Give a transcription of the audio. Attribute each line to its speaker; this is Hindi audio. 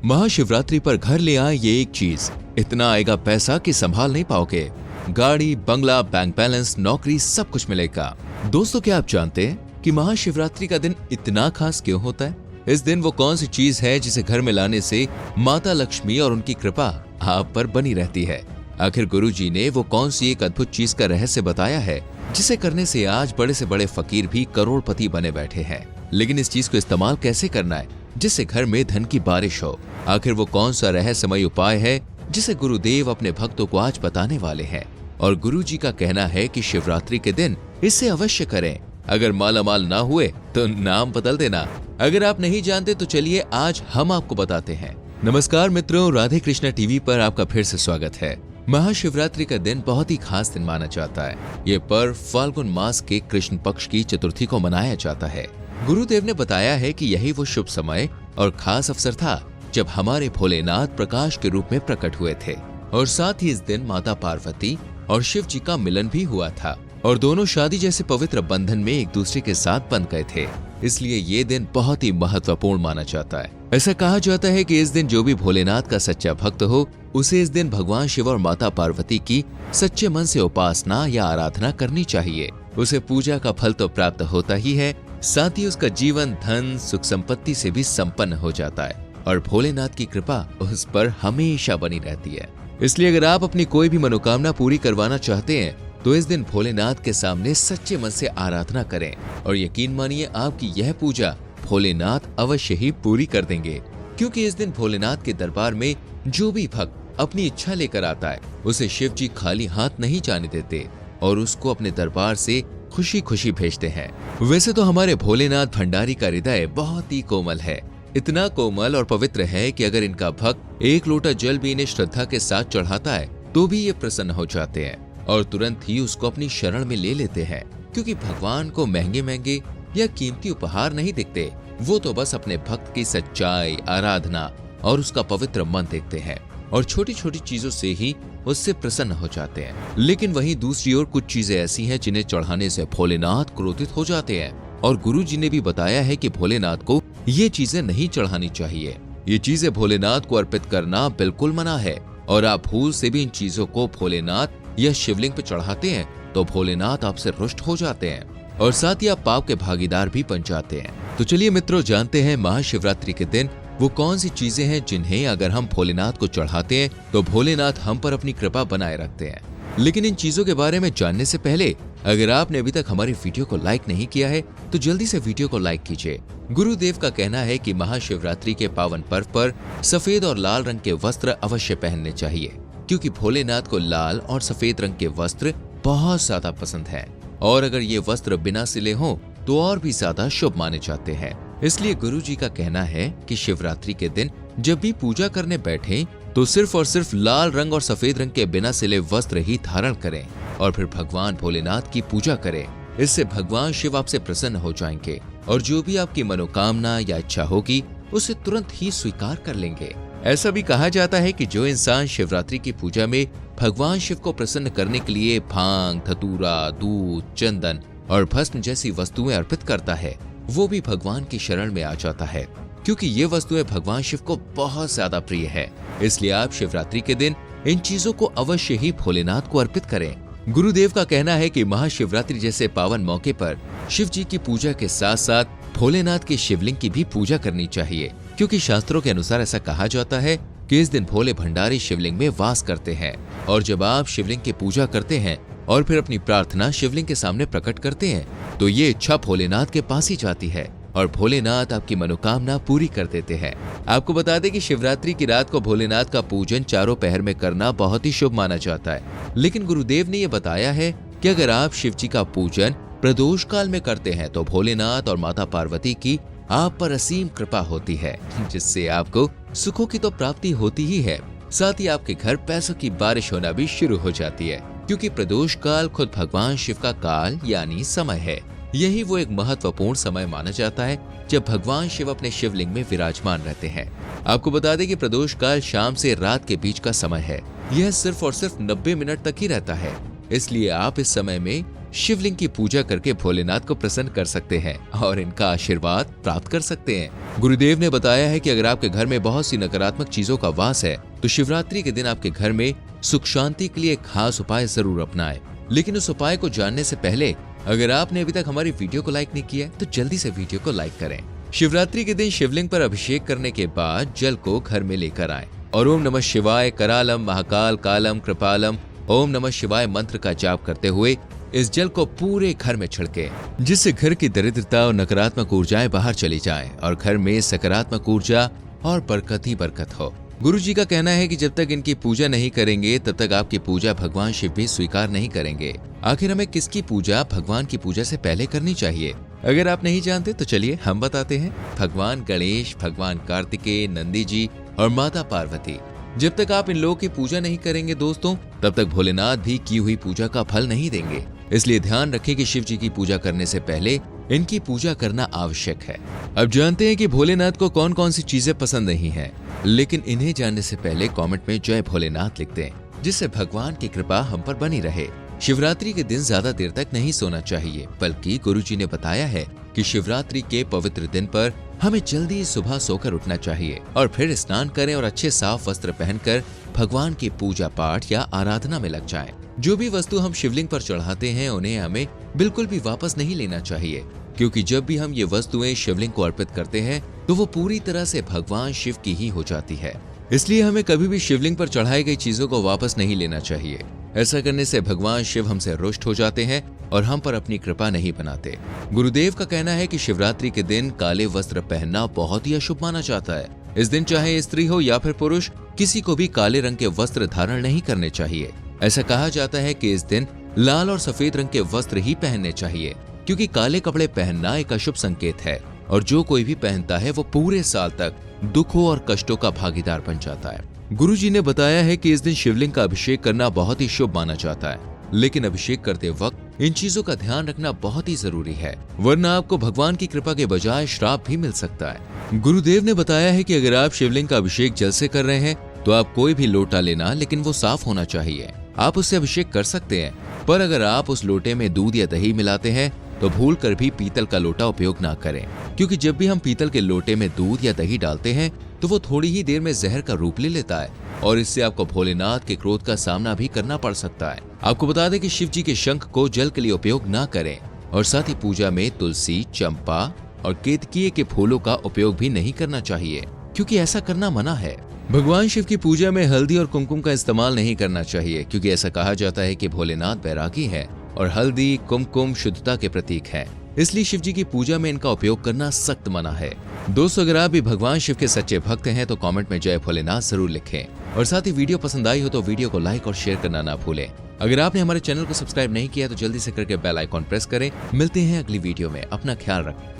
Speaker 1: महाशिवरात्रि पर घर ले आए ये एक चीज, इतना आएगा पैसा कि संभाल नहीं पाओगे। गाड़ी, बंगला, बैंक बैलेंस, नौकरी, सब कुछ मिलेगा। दोस्तों, क्या आप जानते हैं कि महाशिवरात्रि का दिन इतना खास क्यों होता है? इस दिन वो कौन सी चीज है जिसे घर में लाने से माता लक्ष्मी और उनकी कृपा आप पर बनी रहती है? आखिर गुरुजी ने वो कौन सी एक अद्भुत चीज का रहस्य बताया है जिसे करने से आज बड़े से बड़े फकीर भी करोड़पति बने बैठे हैं। लेकिन इस चीज को इस्तेमाल कैसे करना है जिससे घर में धन की बारिश हो? आखिर वो कौन सा रहस्यमय उपाय है जिसे गुरुदेव अपने भक्तों को आज बताने वाले हैं? और गुरुजी का कहना है कि शिवरात्रि के दिन इसे अवश्य करें। अगर मालामाल ना हुए तो नाम बदल देना। अगर आप नहीं जानते तो चलिए आज हम आपको बताते हैं। नमस्कार मित्रों, राधे कृष्णा टीवी पर आपका फिर से स्वागत है। महाशिवरात्रि का दिन बहुत ही खास दिन माना जाता है। ये पर्व फाल्गुन मास के कृष्ण पक्ष की चतुर्थी को मनाया जाता है। गुरुदेव ने बताया है कि यही वो शुभ समय और खास अवसर था जब हमारे भोलेनाथ प्रकाश के रूप में प्रकट हुए थे, और साथ ही इस दिन माता पार्वती और शिव जी का मिलन भी हुआ था, और दोनों शादी जैसे पवित्र बंधन में एक दूसरे के साथ बंध गए थे। इसलिए ये दिन बहुत ही महत्वपूर्ण माना जाता है। ऐसा कहा जाता है कि इस दिन जो भी भोलेनाथ का सच्चा भक्त हो, उसे इस दिन भगवान शिव और माता पार्वती की सच्चे मन से उपासना या आराधना करनी चाहिए। उसे पूजा का फल तो प्राप्त होता ही है, साथ ही उसका जीवन धन सुख संपत्ति से भी संपन्न हो जाता है, और भोलेनाथ की कृपा उस पर हमेशा बनी रहती है। इसलिए अगर आप अपनी कोई भी मनोकामना पूरी करवाना चाहते हैं तो इस दिन भोलेनाथ के सामने सच्चे मन से आराधना करें, और यकीन मानिए आपकी यह पूजा भोलेनाथ अवश्य ही पूरी कर देंगे। क्योंकि इस दिन भोलेनाथ के दरबार में जो भी भक्त अपनी इच्छा लेकर आता है, उसे शिव जी खाली हाथ नहीं जाने देते और उसको अपने दरबार से खुशी खुशी भेजते हैं। वैसे तो हमारे भोलेनाथ भंडारी का हृदय बहुत ही कोमल है, इतना कोमल और पवित्र है कि अगर इनका भक्त एक लोटा जल भी इन्हें श्रद्धा के साथ चढ़ाता है तो भी ये प्रसन्न हो जाते हैं और तुरंत ही उसको अपनी शरण में ले लेते हैं। क्योंकि भगवान को महंगे महंगे या कीमती उपहार नहीं दिखते, वो तो बस अपने भक्त की सच्चाई, आराधना और उसका पवित्र मन देखते हैं, और छोटी छोटी चीजों से ही उससे प्रसन्न हो जाते हैं। लेकिन वहीं दूसरी ओर कुछ चीजें ऐसी हैं जिन्हें चढ़ाने से भोलेनाथ क्रोधित हो जाते हैं, और गुरु जी ने भी बताया है कि भोलेनाथ को ये चीजें नहीं चढ़ानी चाहिए। ये चीजें भोलेनाथ को अर्पित करना बिल्कुल मना है, और आप भूल से भी इन चीजों को भोलेनाथ या शिवलिंग पे चढ़ाते हैं तो भोलेनाथ आपसे रुष्ट हो जाते हैं, और साथ ही आप पाप के भागीदार भी बन जाते हैं। तो चलिए मित्रों, जानते हैं महाशिवरात्रि के दिन वो कौन सी चीजें हैं जिन्हें अगर हम भोलेनाथ को चढ़ाते हैं तो भोलेनाथ हम पर अपनी कृपा बनाए रखते हैं। लेकिन इन चीजों के बारे में जानने से पहले अगर आपने अभी तक हमारी वीडियो को लाइक नहीं किया है तो जल्दी से वीडियो को लाइक कीजिए। गुरुदेव का कहना है कि महाशिवरात्रि के पावन पर्व पर सफेद और लाल रंग के वस्त्र अवश्य पहनने चाहिए, क्योंकि भोलेनाथ को लाल और सफेद रंग के वस्त्र बहुत ज्यादा पसंद है, और अगर ये वस्त्र बिना सिले हों तो और भी ज्यादा शुभ माने जाते हैं। इसलिए गुरुजी का कहना है कि शिवरात्रि के दिन जब भी पूजा करने बैठें तो सिर्फ और सिर्फ लाल रंग और सफेद रंग के बिना सिले वस्त्र ही धारण करें, और फिर भगवान भोलेनाथ की पूजा करें। इससे भगवान शिव आपसे प्रसन्न हो जाएंगे, और जो भी आपकी मनोकामना या इच्छा होगी उसे तुरंत ही स्वीकार कर लेंगे। ऐसा भी कहा जाता है कि जो इंसान शिवरात्रि की पूजा में भगवान शिव को प्रसन्न करने के लिए भांग, धतूरा, दूध, चंदन और भस्म जैसी वस्तुएं अर्पित करता है, वो भी भगवान की शरण में आ जाता है, क्योंकि ये वस्तुएं भगवान शिव को बहुत ज्यादा प्रिय है। इसलिए आप शिवरात्रि के दिन इन चीजों को अवश्य ही भोलेनाथ को अर्पित करें। गुरुदेव का कहना है कि महाशिवरात्रि जैसे पावन मौके पर शिव जी की पूजा के साथ साथ भोलेनाथ के शिवलिंग की भी पूजा करनी चाहिए, क्योंकि शास्त्रों के अनुसार ऐसा कहा जाता है कि इस दिन भोले भंडारी शिवलिंग में वास करते हैं, और जब आप शिवलिंग की पूजा करते हैं और फिर अपनी प्रार्थना शिवलिंग के सामने प्रकट करते हैं तो ये इच्छा भोलेनाथ के पास ही जाती है, और भोलेनाथ आपकी मनोकामना पूरी कर देते हैं। आपको बता दें कि शिवरात्रि की रात को भोलेनाथ का पूजन चारों पहर में करना बहुत ही शुभ माना जाता है। लेकिन गुरुदेव ने यह बताया है कि अगर आप शिव जी का पूजन प्रदोष काल में करते हैं तो भोलेनाथ और माता पार्वती की आप पर असीम कृपा होती है, जिससे आपको सुखों की तो प्राप्ति होती ही है, साथ ही आपके घर पैसों की बारिश होना भी शुरू हो जाती है, क्योंकि प्रदोष काल खुद भगवान शिव का काल यानी समय है। यही वो एक महत्वपूर्ण समय माना जाता है जब भगवान शिव अपने शिवलिंग में विराजमान रहते हैं। आपको बता दें कि प्रदोष काल शाम से रात के बीच का समय है। यह सिर्फ और सिर्फ 90 मिनट तक ही रहता है, इसलिए आप इस समय में शिवलिंग की पूजा करके भोलेनाथ को प्रसन्न कर सकते हैं और इनका आशीर्वाद प्राप्त कर सकते हैं। गुरुदेव ने बताया है कि अगर आपके घर में बहुत सी नकारात्मक चीजों का वास है तो शिवरात्रि के दिन आपके घर में सुख शांति के लिए एक खास उपाय जरूर अपनाएं। लेकिन उस उपाय को जानने से पहले अगर आपने अभी तक हमारी वीडियो को लाइक नहीं किया है तो जल्दी से वीडियो को लाइक करें। शिवरात्रि के दिन शिवलिंग पर अभिषेक करने के बाद जल को घर में लेकर आएं और ओम नमः शिवाय करालम महाकाल कालम कृपालम ओम नमः शिवाय मंत्र का जाप करते हुए इस जल को पूरे घर में छिड़के, जिससे घर की दरिद्रता और नकारात्मक ऊर्जाएं बाहर चली जाएं और घर में सकारात्मक ऊर्जा और बरकत ही बरकत हो। गुरु जी का कहना है कि जब तक इनकी पूजा नहीं करेंगे तब तक आपकी पूजा भगवान शिव भी स्वीकार नहीं करेंगे। आखिर हमें किसकी पूजा भगवान की पूजा से पहले करनी चाहिए? अगर आप नहीं जानते तो चलिए हम बताते हैं। भगवान गणेश, भगवान कार्तिकेय, नंदी जी और माता पार्वती। जब तक आप इन लोगों की पूजा नहीं करेंगे दोस्तों, तब तक भोलेनाथ भी की हुई पूजा का फल नहीं देंगे। इसलिए ध्यान रखें कि शिव जी की पूजा करने से पहले इनकी पूजा करना आवश्यक है। अब जानते हैं कि भोलेनाथ को कौन कौन सी चीजें पसंद नहीं है, लेकिन इन्हें जानने से पहले कमेंट में जय भोलेनाथ लिख दें, जिससे भगवान की कृपा हम पर बनी रहे। शिवरात्रि के दिन ज्यादा देर तक नहीं सोना चाहिए, बल्कि गुरुजी ने बताया है कि शिवरात्रि के पवित्र दिन पर हमें जल्दी सुबह सोकर उठना चाहिए और फिर स्नान करें और अच्छे साफ वस्त्र पहनकर भगवान की पूजा पाठ या आराधना में लग जाएं। जो भी वस्तु हम शिवलिंग पर चढ़ाते हैं उन्हें हमें बिल्कुल भी वापस नहीं लेना चाहिए, क्योंकि जब भी हम ये वस्तुएं शिवलिंग को अर्पित करते हैं तो वो पूरी तरह से भगवान शिव की ही हो जाती है। इसलिए हमें कभी भी शिवलिंग पर चढ़ाई गई चीजों को वापस नहीं लेना चाहिए। ऐसा करने से भगवान शिव हमसे रुष्ट हो जाते हैं और हम पर अपनी कृपा नहीं बनाते। गुरुदेव का कहना है कि शिवरात्रि के दिन काले वस्त्र पहनना बहुत ही अशुभ माना जाता है। इस दिन चाहे स्त्री हो या फिर पुरुष, किसी को भी काले रंग के वस्त्र धारण नहीं करने चाहिए। ऐसा कहा जाता है कि इस दिन लाल और सफेद रंग के वस्त्र ही पहनने चाहिए, क्योंकि काले कपड़े पहनना एक अशुभ संकेत है और जो कोई भी पहनता है वो पूरे साल तक दुखों और कष्टों का भागीदार बन जाता है। गुरुजी ने बताया है कि इस दिन शिवलिंग का अभिषेक करना बहुत ही शुभ माना जाता है, लेकिन अभिषेक करते वक्त इन चीजों का ध्यान रखना बहुत ही जरूरी है, वरना आपको भगवान की कृपा के बजाय श्राप भी मिल सकता है। गुरुदेव ने बताया है कि अगर आप शिवलिंग का अभिषेक जल से कर रहे हैं तो आप कोई भी लोटा लेना, लेकिन वो साफ होना चाहिए। आप उससे अभिषेक कर सकते हैं, पर अगर आप उस लोटे में दूध या दही मिलाते हैं तो भूल कर भी पीतल का लोटा उपयोग ना करें, क्योंकि जब भी हम पीतल के लोटे में दूध या दही डालते हैं तो वो थोड़ी ही देर में जहर का रूप ले लेता है और इससे आपको भोलेनाथ के क्रोध का सामना भी करना पड़ सकता है। आपको बता दें कि शिव जी के शंख को जल के लिए उपयोग ना करें और साथ ही पूजा में तुलसी, चंपा और केतकीय के फूलों का उपयोग भी नहीं करना चाहिए, क्योंकि ऐसा करना मना है। भगवान शिव की पूजा में हल्दी और कुमकुम का इस्तेमाल नहीं करना चाहिए, क्योंकि ऐसा कहा जाता है कि भोलेनाथ बैरागी है और हल्दी कुमकुम शुद्धता के प्रतीक है। इसलिए शिव जी की पूजा में इनका उपयोग करना सख्त मना है। दोस्तों, अगर आप भी भगवान शिव के सच्चे भक्त हैं तो कमेंट में जय भोलेनाथ जरूर लिखें और साथ ही वीडियो पसंद आई हो तो वीडियो को लाइक और शेयर करना ना भूलें। अगर आपने हमारे चैनल को सब्सक्राइब नहीं किया तो जल्दी से करके बेल आइकॉन प्रेस करें। मिलते हैं अगली वीडियो में, अपना ख्याल रखें।